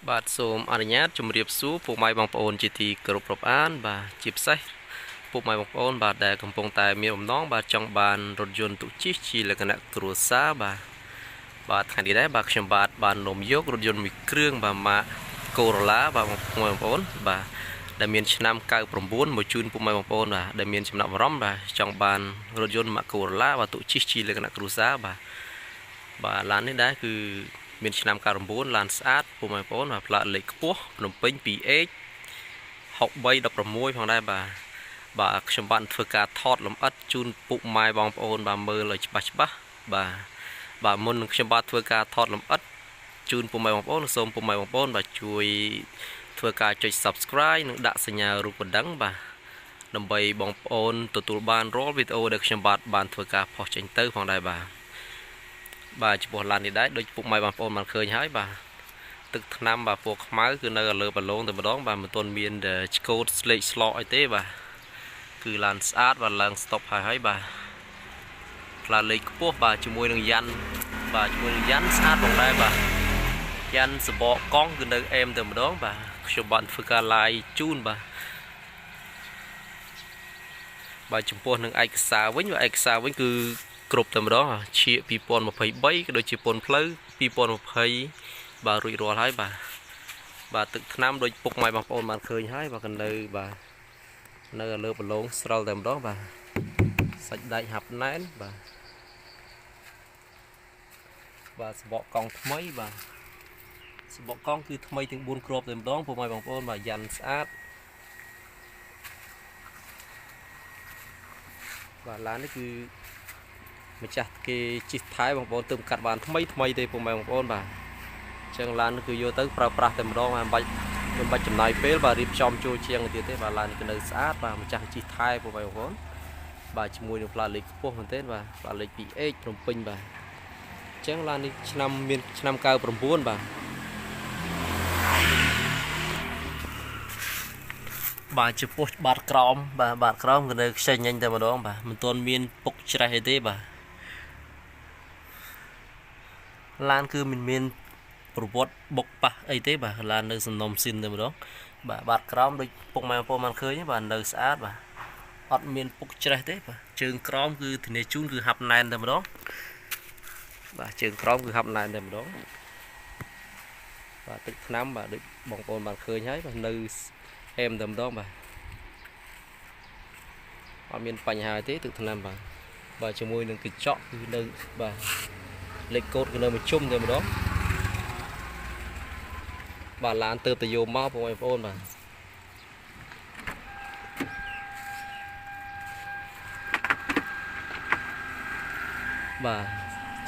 បាទសូមអនុញ្ញាតជម្រាបសួរពុកម៉ែបងប្អូនជាទីគោរពរាប់អានបាទជាពិសេសពុកម៉ែបងប្អូនបាទដែលកំពុងតែមានបំណងបាទចង់បានរថយន្តទុកជិះជាលក្ខណៈគ្រួសារបាទថ្ងៃនេះដែរបាទខ្ញុំបាទបាននាំយករថយន្តមួយគ្រឿងបាទម៉ាក Corolla បាទបងប្អូនបាទដែលមានឆ្នាំ99មកជូនពុកម៉ែបងប្អូនបាទដែលមានចំណាប់អារម្មណ៍បាទចង់បានរថយន្តម៉ាក Corolla បាទទុកជិះជាលក្ខណៈគ្រួសារបាទឡាននេះដែរគឺមានឆ្នាំ99ឡានស្អាតពុកម៉ែបងប្អូនបាទផ្លាកលេខខ្ពស់ភ្នំពេញ 2X 6316ផងដែរបាទខ្ញុំបានធ្វើការថតលម្អិតជូនពុកម៉ែបងប្អូនបាទមើលឲ្យច្បាស់បាទមុននឹងខ្ញុំបាទធ្វើការថតលម្អិតជូនពុកម៉ែបងប្អូនសូមពុកម៉ែបងប្អូនបាទជួយធ្វើការចុច Subscribe និងដាក់សញ្ញារូបកណ្ដឹងបាទដើម្បីបងប្អូនទទួលបានរាល់វីដេអូដែលខ្ញុំបានធ្វើការផុសចេញទៅផងដែរបាទចំពោះឡាននេះដែរដូចពុកម៉ែបងប្អូនបានឃើញហើយបាទទឹកថ្នាំបាទពណ៌ខ្មៅគឺនៅលើបឡូនតែម្ដងបាទមិនទាន់មានឆ្កូតស្លេកស្លោកអីទេបាទគឺឡានស្អាតបាទឡើងស្តុបហើយបាទផ្លាកលេខខ្ពស់បាទជាមួយនឹងយ៉ាន់ស្អាតផងដែរបាទយ៉ាន់សបកកង់គឺនៅអេមតែម្ដងបាទខ្ញុំបានធ្វើការ live ជូនបាទចំពោះនឹងឯកសារវិញគឺគ្រប់តែម្ដងឈៀក2023ក៏ដូចជាពន្ធផ្លូវ2020បាទរួចរាល់ហើយបាទទឹកថ្នាំដូចពុកម៉ែបងប្អូនបានឃើញហើយបាទនៅលើបឡូងស្រលតែម្ដងបាទសាច់ដែកហាប់ណែនបាទសបកកង់ថ្មីបាទសបកកង់គឺថ្មីទាំង4គ្រាប់តែម្ដងពុកម៉ែបងប្អូនបាទយ៉ាន់ស្អាតបាទឡាននេះគឺម្ចាស់គេជិះថៃបងប្អូនទើបកាត់បានថ្មីទេពុកម៉ែបងប្អូនបាទអញ្ចឹងឡាននេះគឺយកទៅប្រើប្រាស់តែម្ដងមិនបាច់ចំណាយពេលបាទរៀបចំចូលជាងទៀតទេបាទឡាននេះគឺនៅស្អាតបាទម្ចាស់ជិះថៃពុកម៉ែបងប្អូនបាទជាមួយនឹងផ្លាកលេខខ្ពស់មែនទេបាទផ្លាកលេខ 2X ភ្នំពេញបាទអញ្ចឹងឡាននេះមានឆ្នាំ99បាទចំពោះបាតក្រោមគឺនៅខ្ចីញញតែម្ដងបាទមិនទាន់មានពុកច្រេះអីទេបាទឡានគឺមិនមានប្រវត្តិបុកប៉ះអីទេបាទឡាននៅសំណុំស៊ីនតែម្ដងបាទបាតក្រោមដូចពុកម៉ែបងប្អូនបានឃើញបាទនៅស្អាតបាទអត់មានពុកច្រេះទេបាទជើងក្រោមគឺធានាជូនគឺហាប់ណែនតែម្ដងបាទជើងក្រោមគឺហាប់ណែនតែម្ដងបាទទឹកថ្នាំបាទដូចបងប្អូនបានឃើញហើយបាទនៅអេមតែម្ដងបាទអត់មានបញ្ហាទេទឹកថ្នាំបាទជាមួយនឹងកញ្ចក់គឺនៅបាទលេខកូដគឺនៅមួយជុំតែម្ដងបាទឡានទៅយកមកបងប្អូនបាទ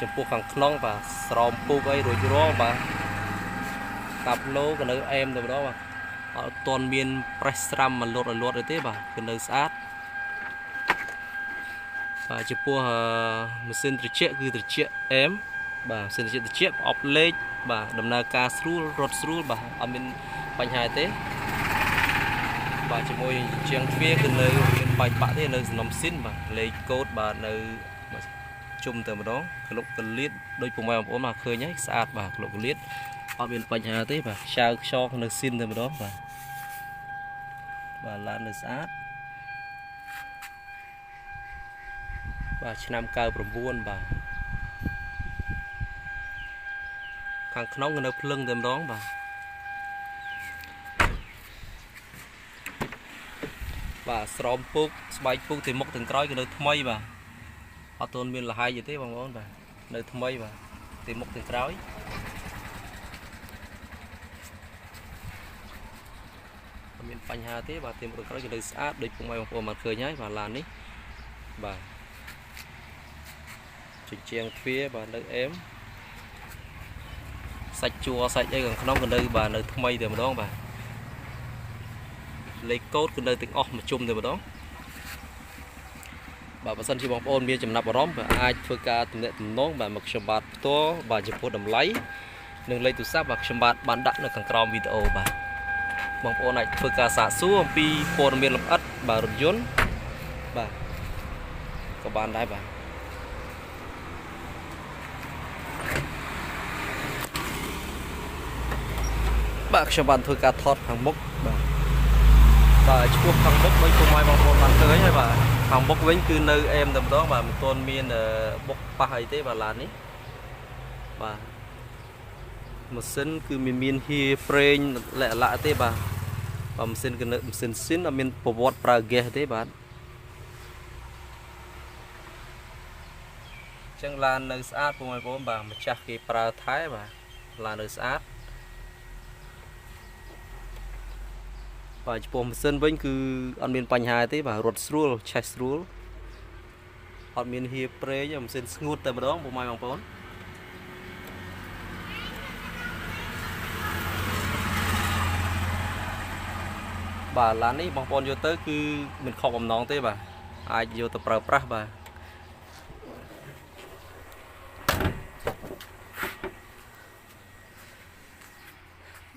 ចំពោះខាងក្នុងបាទស្រោមពូកអីរួចរាល់បាទកាប់ឡូក៏នៅអេមតែម្ដងបាទអត់ទាន់មានប្រេះស្រាំមកលត់អីទេបាទគឺនៅស្អាតបាទចំពោះម៉ាស៊ីនត្រជាក់គឺត្រជាក់អេមបាទម៉ាស៊ីនត្រជាក់ប្រអប់លេខបាទដំណើរការស្រួលរត់ស្រួលបាទអត់មានបញ្ហាទេបាទជាមួយជាងទ្វារគឺនៅមានបាច់បាក់ទេនៅសំណុំស៊ីនបាទលេខកូដបាទនៅជុំតែម្ដងក្លុកកលៀតដូចពុកម៉ែបងប្អូនមកឃើញហើយស្អាតបាទក្លុកកលៀតអត់មានបញ្ហាទេបាទខ្សៅខ្យងនៅស៊ីនតែម្ដងបាទឡាននៅស្អាតបាទឆ្នាំ99បាទខាងក្នុងក៏នៅភ្លឹងតែម្ដងបាទស្រោមពូកស្បែកពូកទាំងមុខទាំងក្រោយក៏នៅថ្មីបាទអត់ទាន់មានលហាយទេបងប្អូនបាទនៅថ្មីបាទទាំងមុខទាំងក្រោយអត់មានបញ្ហាទេបាទទាំងមុខទាំងក្រោយក៏នៅស្អាតដូចពុកម៉ែបងប្អូនបានឃើញហើយបាទឡាននេះបាទជញ្ជាំងទ្វារបាទនៅអេមសាច់ជួរសាច់អីខាងក្នុងក៏នៅបាទនៅថ្មីតែម្ដងបាទលេខកូដក៏នៅទាំងអស់មួយជុំតែម្ដងបាទបើសិនជាបងប្អូនមានចំណាប់អារម្មណ៍ក៏អាចធ្វើការទំនាក់ទំនងបាទមកខ្ញុំបាទផ្ទាល់បាទចំពោះតម្លៃនិងលេខទូរស័ព្ទបាទខ្ញុំបាទបានដាក់នៅខាងក្រោមវីដេអូបាទបងប្អូនអាចធ្វើការសាកសួរអំពីព័ត៌មានលម្អិតបាទរថយន្តបាទក៏បានដែរបាទ បាទខ្ញុំបានធ្វើការថតខាងមុខបាទចំពោះខាងមុខវិញពុកម៉ែបងប្អូនបានឃើញហើយបាទខាងមុខវិញគឺនៅអែមតែម្ដងបាទមិនទាន់មានបុកប៉ះអីទេបាទឡាននេះបាទម៉ាស៊ីនគឺមានហៀប្រេងលាក់ទេបាទម៉ាស៊ីនគឺម៉ាស៊ីនស៊ីនអត់មានប្រវត្តិប្រើហ្គាសទេបាទចឹងឡាននៅស្អាតពុកម៉ែបងប្អូនបាទម្ចាស់គេប្រើថែបាទឡាននៅស្អាតបាទចំពោះម៉ាស៊ីនវិញគឺអត់មានបញ្ហាទេបាទរត់ស្រួលឆេះស្រួលអត់មានហៀប្រេងម៉ាស៊ីនស្ងួតតែម្ដងពុកម៉ែបងប្អូនបាទឡាននេះបងប្អូនយកទៅគឺមិនខកបំណងទេបាទអាចយកទៅប្រើប្រាស់បាទ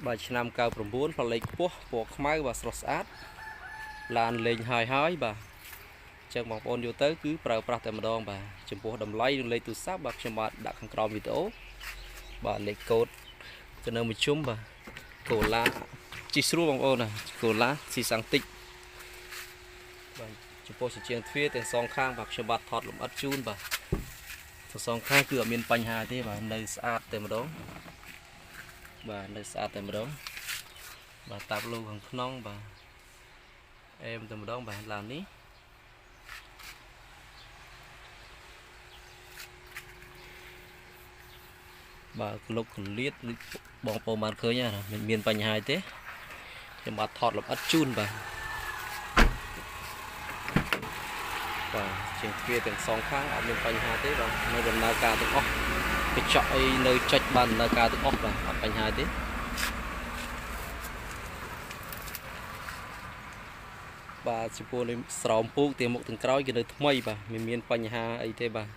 បាទឆ្នាំ99ផ្លេចខ្ពស់ពណ៌ខ្មៅបាទស្រស់ស្អាតឡានលេងហើយបាទចឹងបងប្អូនយកទៅគឺប្រើប្រាស់តែម្ដងបាទចំពោះតម្លៃនិងលេខទូរស័ព្ទបាទខ្ញុំបាទដាក់ខាងក្រោមវីដេអូបាទលេខកូដទៅនៅមួយជុំបាទកូឡាជីស្រួលបងប្អូនណាកូឡាស៊ីសាំងតិចបាទចំពោះជាងទ្វារទាំងសងខាងបាទខ្ញុំបាទថតលម្អិតជូនបាទទាំងសងខាងគឺអត់មានបញ្ហាទេបាទនៅស្អាតតែម្ដងបាទនៅស្អាតតែម្ដងបាទតាប់លូខាងក្នុងបាទអែមតែម្ដងបាទឡាននេះបាទក្លុកកលៀតបងប្អូនបានឃើញណាមិនមានបញ្ហាទេខ្ញុំបាទថតលម្អិតជូនបាទជាងទ្វារទាំងសងខាងអត់មានបញ្ហាទេបាទនៅដំណើរការទាំងអស់កញ្ចក់អីនៅចុចបានដំណើរការទាំងអស់បាទអត់បញ្ហាទេបាទចំពោះនេះស្រោមពូកទាំងមុខទាំងក្រោយគឺនៅថ្មីបាទមិនមានបញ្ហាអីទេបាទ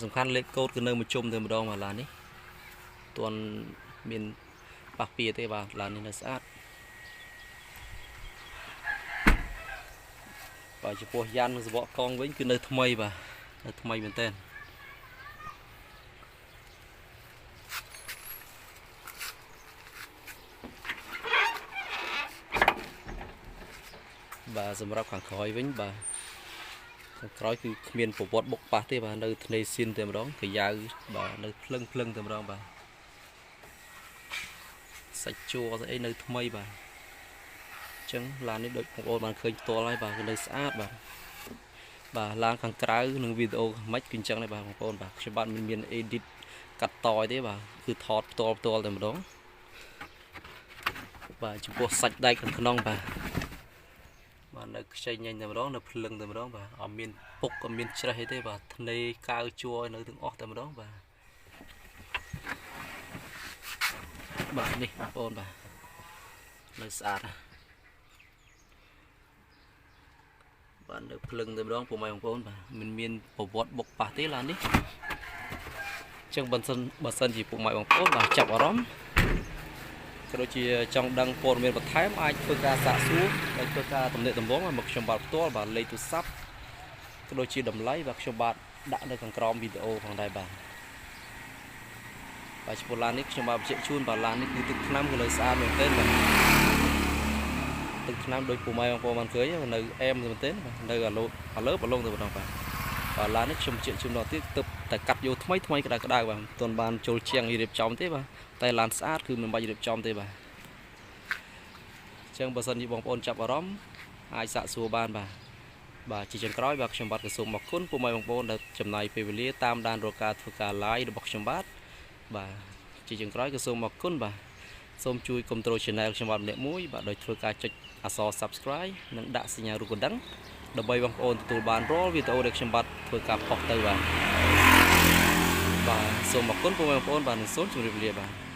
សំខាន់លេខកូដគឺនៅមួយជុំតែម្ដងបាទឡាននេះទាន់មានប៉ះពៀទេបាទឡាននេះនៅស្អាតបាទចំពោះយ៉ាននិងសបកកងវិញគឺនៅថ្មីបាទនៅថ្មីមែនតើបាទសម្រាប់ខាងក្រោយវិញបាទខាងក្រោយគឺគ្មានប្រវត្តិបុកប៉ះទេបាទនៅធ្នេស៊ីនតែម្ដងកាយ៉ាវបាទនៅភ្លឹងតែម្ដងបាទសាច់ជួរស្អីនៅថ្មីបាទអញ្ចឹងឡាននេះដូចបងប្អូនបានឃើញផ្ទាល់ហើយបាទគឺនៅស្អាតបាទឡានខាងក្រៅនិងវីដេអូមិនគឺអញ្ចឹងដែរបាទបងប្អូនបាទខ្ញុំបាទមិនមាន edit កាត់តយទេបាទគឺថតផ្ទាល់តែម្ដងបាទចំពោះសាច់ដែកខាងក្នុងបាទនៅខ្ចីញញតែម្ដងនៅភ្លឹងតែម្ដងបាទអត់មានពុកអត់មានច្រេះអីទេបាទធ្នេកាវជួរនៅទាំងអស់តែម្ដងបាទនេះបងប្អូនបាទនៅស្អាតបាទនៅភ្លឹងតែម្ដងពុកម៉ែបងប្អូនបាទមិនមានប្រវត្តិបុកប៉ះទេឡាននេះអញ្ចឹងបើសិនជាពុកម៉ែបងប្អូនបាទចាប់អារម្មណ៍ក៏ដូចជាចង់ដឹងព័ត៌មានបន្ថែមអាចធ្វើការសាកសួរហើយធ្វើការទំនាក់ទំនងមកខ្ញុំបាទផ្ទាល់បាទលេខទូរស័ព្ទក៏ដូចជាតម្លៃបាទខ្ញុំបាទដាក់នៅខាងក្រោមវីដេអូផងដែរបាទចំពោះឡាននេះខ្ញុំបាទបញ្ជាក់ជូនបាទឡាននេះគឺទឹកថ្នាំក៏នៅស្អាតមែនទែនបាទទឹកថ្នាំដូចពុកម៉ែបងប្អូនបានឃើញនៅអែមមែនទែនបាទនៅអាឡូប្រឡងទៅម្ដងបាទឡាននេះខ្ញុំបញ្ជាក់ជូនដល់ទៀតទឹកតែកាត់យកថ្មីក្តៅបាទមិនទាន់បានចូលជាងរៀបចំទេបាទតែឡានស្អាតគឺមិនបាច់រៀបចំទេបាទអញ្ចឹងបើសិនជាបងប្អូនចាប់អារម្មណ៍អាចសាកសួរបានបាទជាចុងក្រោយបាទខ្ញុំបាទក៏សូមអរគុណពុកម៉ែបងប្អូនដែលចំណាយពេលវេលាតាមដានរកការធ្វើការ live របស់ខ្ញុំបាទជាចុងក្រោយក៏សូមអរគុណបាទសូមជួយគាំទ្រ channel ខ្ញុំបាទម្នាក់មួយបាទដោយធ្វើការចុចអក្សរ subscribe និងដាក់សញ្ញារូបកណ្ដឹងដើម្បីបងប្អូនទទួលបានរាល់វីដេអូដែលខ្ញុំបាទធ្វើការផុសទៅបាទសូមអរគុណពុកម៉ែបងប្អូនបាទនិងសូមជម្រាបលាបាទ